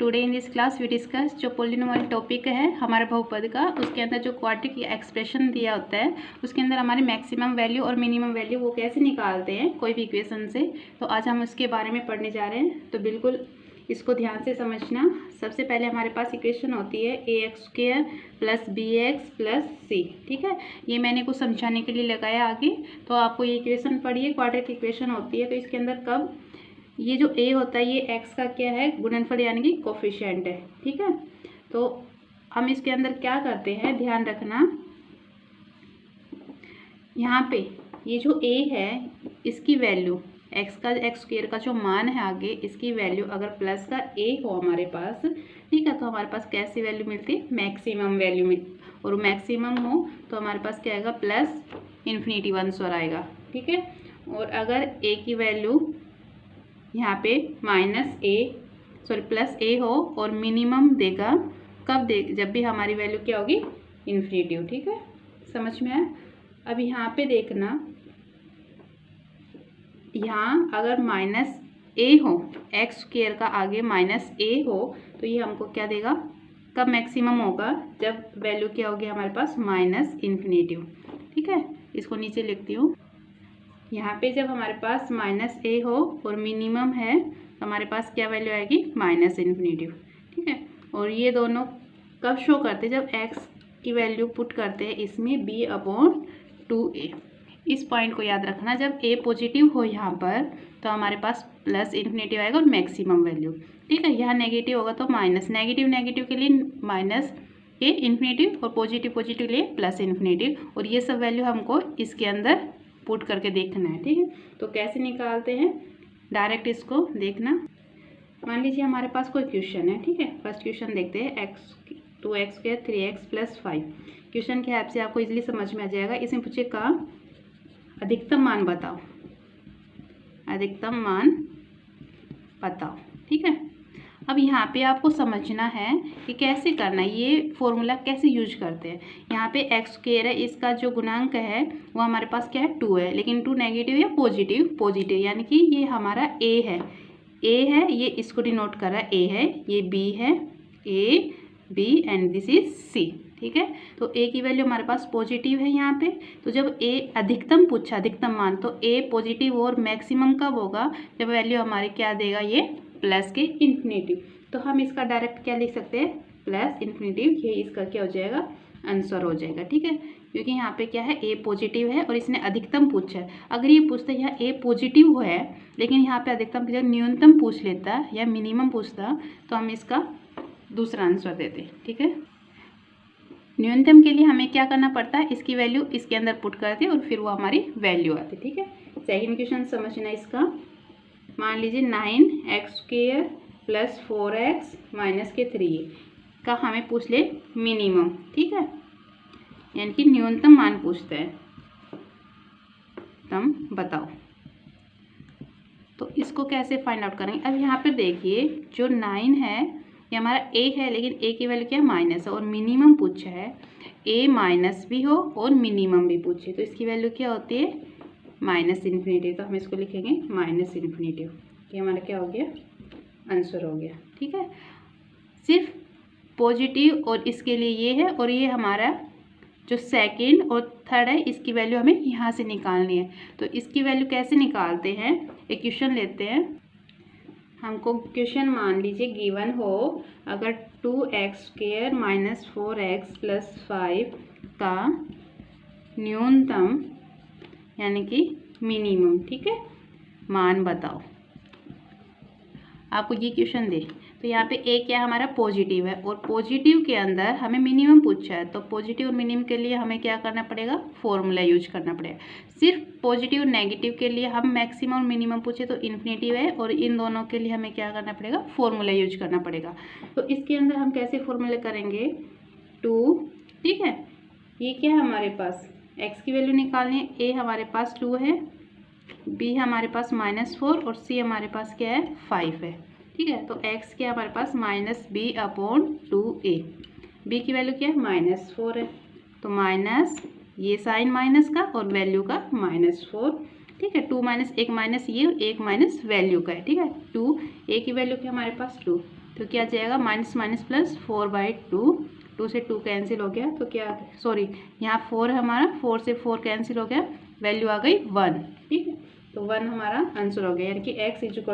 Today in this class we discuss जो polynomial topic है हमारे बहुपद का, उसके अंदर जो क्वाड्रेटिक एक्सप्रेशन दिया होता है उसके अंदर हमारे मैक्सिमम वैल्यू और मिनिमम वैल्यू वो कैसे निकालते हैं कोई भी इक्वेशन से। तो आज हम उसके बारे में पढ़ने जा रहे हैं, तो बिल्कुल इसको ध्यान से समझना। सबसे पहले हमारे पास इक्वेशन होती है ax² + bx + c। ठीक है, ये मैंने कुछ समझाने के लिए लगाया आगे। तो आपको ये इक्वेशन पढ़िए, क्वाड्रेटिक इक्वेशन होती है। तो इसके अंदर कब ये जो a होता है ये x का क्या है, गुणनफल यानी कि कोफिशिएंट है। ठीक है, तो हम इसके अंदर क्या करते हैं, ध्यान रखना। यहाँ पे ये जो a है इसकी वैल्यू x² का जो मान है आगे, इसकी वैल्यू अगर प्लस का a हो हमारे पास, ठीक है, तो हमारे पास कैसी वैल्यू मिलती है, मैक्सिमम वैल्यू मिल, और मैक्सिमम हो तो हमारे पास क्या आएगा, +∞ आएगा। ठीक है, और अगर a की वैल्यू यहाँ पे +a हो और मिनिमम देगा, कब दे, जब भी हमारी वैल्यू क्या होगी, इन्फिनिटी। ठीक है, समझ में आया। अब यहाँ पे देखना, यहाँ अगर -a हो, x² का आगे -a हो तो ये हमको क्या देगा, कब मैक्सिमम होगा, जब वैल्यू क्या होगी हमारे पास, -∞। ठीक है, इसको नीचे लिखती हूँ। यहाँ पे जब हमारे पास -a हो और मिनिमम है तो हमारे पास क्या वैल्यू आएगी, -∞। ठीक है, और ये दोनों कब शो करते हैं, जब x की वैल्यू पुट करते हैं इसमें b/2a। इस पॉइंट को याद रखना, जब a पॉजिटिव हो यहाँ पर तो हमारे पास +∞ आएगा और मैक्सिमम वैल्यू। ठीक है, यहाँ नेगेटिव होगा तो माइनस, नेगेटिव के लिए -∞ और पॉजिटिव के लिए +∞। और ये सब वैल्यू हमको इसके अंदर पुट करके देखना है। ठीक है, तो कैसे निकालते हैं, डायरेक्ट इसको देखना। मान लीजिए हमारे पास कोई क्वेश्चन है। ठीक है, फर्स्ट क्वेश्चन देखते हैं, 2x² 3x + 5। क्वेश्चन के हेल्प से आपको इजीली समझ में आ जाएगा। इसमें पूछेगा अधिकतम मान बताओ, अधिकतम मान बताओ। ठीक है, अब यहाँ पे आपको समझना है कि कैसे करना है, ये फॉर्मूला कैसे यूज करते हैं। यहाँ पे x² है, इसका जो गुणांक है वो हमारे पास क्या है, 2 है, लेकिन 2 नेगेटिव या पॉजिटिव, यानी कि ये हमारा a है, ये इसको डिनोट कर रहा है, a है, ये b है, a b and this is c। ठीक है, तो a की वैल्यू हमारे पास पॉजिटिव है यहाँ पे। तो जब a अधिकतम पूछा, अधिकतम मान, तो a पॉजिटिव और मैक्सिमम कब होगा, जब वैल्यू हमारी क्या देगा, ये +∞। तो हम इसका डायरेक्ट क्या लिख सकते हैं, +∞। ये इसका क्या हो जाएगा, आंसर हो जाएगा। ठीक है, क्योंकि यहाँ पे क्या है, a पॉजिटिव है और इसने अधिकतम पूछा है। अगर ये पूछता है यहाँ a पॉजिटिव है लेकिन यहाँ पे अधिकतम की जगह न्यूनतम पूछ लेता या मिनिमम पूछता तो हम इसका दूसरा आंसर देते। ठीक है, न्यूनतम के लिए हमें क्या करना पड़ता है, इसकी वैल्यू इसके अंदर पुट करते और फिर वो हमारी वैल्यू आती। ठीक है, सेकंड क्वेश्चन समझना इसका। मान लीजिए 9x² + 4x - 3 का हमें पूछ ले मिनिमम। ठीक है, यानी कि न्यूनतम मान पूछता है, तुम बताओ। तो इसको कैसे फाइंड आउट करेंगे। अब यहाँ पर देखिए, जो 9 है ये हमारा a है, लेकिन a की वैल्यू क्या है, माइनस है, और मिनिमम पूछा है, a माइनस भी हो और मिनिमम भी पूछे, तो इसकी वैल्यू क्या होती है, -∞। तो हम इसको लिखेंगे -∞। ये हमारा क्या हो गया, आंसर हो गया। ठीक है, सिर्फ पॉजिटिव और इसके लिए ये है, और ये हमारा जो सेकंड और थर्ड है इसकी वैल्यू हमें यहाँ से निकालनी है। तो इसकी वैल्यू कैसे निकालते हैं, एक क्वेश्चन लेते हैं। हमको क्वेश्चन मान लीजिए गिवन हो, अगर 2x² - 4x + 5 का न्यूनतम यानी कि मिनिमम, ठीक है, मान बताओ। आपको ये क्वेश्चन दे तो यहाँ पे a क्या हमारा पॉजिटिव है, और पॉजिटिव के अंदर हमें मिनिमम पूछा है, तो पॉजिटिव और मिनिमम के लिए हमें क्या करना पड़ेगा, फॉर्मूला यूज करना पड़ेगा। सिर्फ पॉजिटिव और नेगेटिव के लिए हम मैक्सिमम और मिनिमम पूछे तो इन्फिनिटी है, और इन दोनों के लिए हमें क्या करना पड़ेगा, फॉर्मूला यूज करना पड़ेगा। तो इसके अंदर हम कैसे फॉर्मूला करेंगे, 2। ठीक है, ये क्या है हमारे पास, x की वैल्यू निकालनी है, a हमारे पास 2 है, b हमारे पास -4 और c हमारे पास क्या है, 5 है। ठीक है, तो x क्या हमारे पास -b/2a, b की वैल्यू क्या है, -4 है, तो माइनस ये साइन माइनस का और वैल्यू का -4। ठीक है, 2 - 1 - ये और 1 - वैल्यू का है। ठीक है, 2 a की वैल्यू क्या हमारे पास 2, तो क्या आ जाएगा माइनस माइनस प्लस 4/2, 2 से 2 कैंसिल हो गया, तो क्या सॉरी यहाँ 4 है हमारा, 4 से 4 कैंसिल हो गया, वैल्यू आ गई 1। ठीक है, तो 1 हमारा आंसर हो गया, यानी कि x =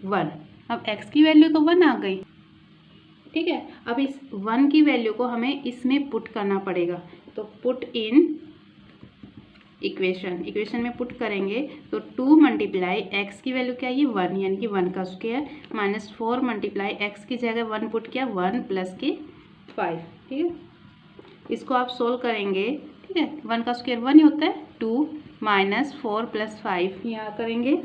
1। अब x की वैल्यू तो 1 आ गई। ठीक है, अब इस 1 की वैल्यू को हमें इसमें पुट करना पड़ेगा, तो पुट इन इक्वेशन में पुट करेंगे तो 2 मल्टीप्लाई एक्स की वैल्यू क्या है, ये 1, यानी कि 1 का स्क्वायर माइनस 4 मल्टीप्लाई एक्स की जगह 1 पुट किया, 1 प्लस के 5। ठीक है, इसको आप सोल्व करेंगे। ठीक है, 1 का स्क्वायर 1 ही होता है, 2 माइनस 4 प्लस 5 यहाँ करेंगे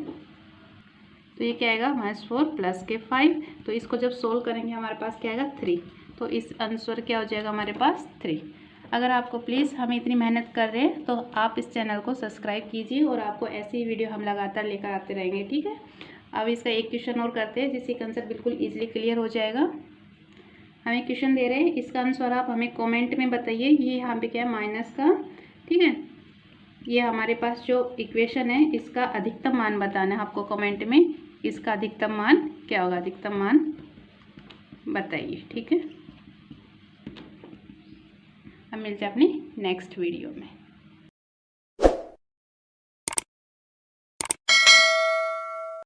तो ये क्या आएगा -4 प्लस के 5। तो इसको जब सोल्व करेंगे हमारे पास क्या आएगा 3। तो इस आंसर क्या हो जाएगा हमारे पास 3। अगर आपको प्लीज़ हम इतनी मेहनत कर रहे हैं तो आप इस चैनल को सब्सक्राइब कीजिए और आपको ऐसी ही वीडियो हम लगातार लेकर आते रहेंगे। ठीक है, अब इसका एक क्वेश्चन और करते हैं जिससे कंसेप्ट बिल्कुल ईजिली क्लियर हो जाएगा। हमें क्वेश्चन दे रहे हैं, इसका आंसर आप हमें कमेंट में बताइए। ये यहाँ पे क्या है माइनस का, ठीक है, ये हमारे पास जो इक्वेशन है इसका अधिकतम मान बताना है आपको कमेंट में। इसका अधिकतम मान क्या होगा, अधिकतम मान बताइए। ठीक है, अब मिलते हैं अपनी नेक्स्ट वीडियो में।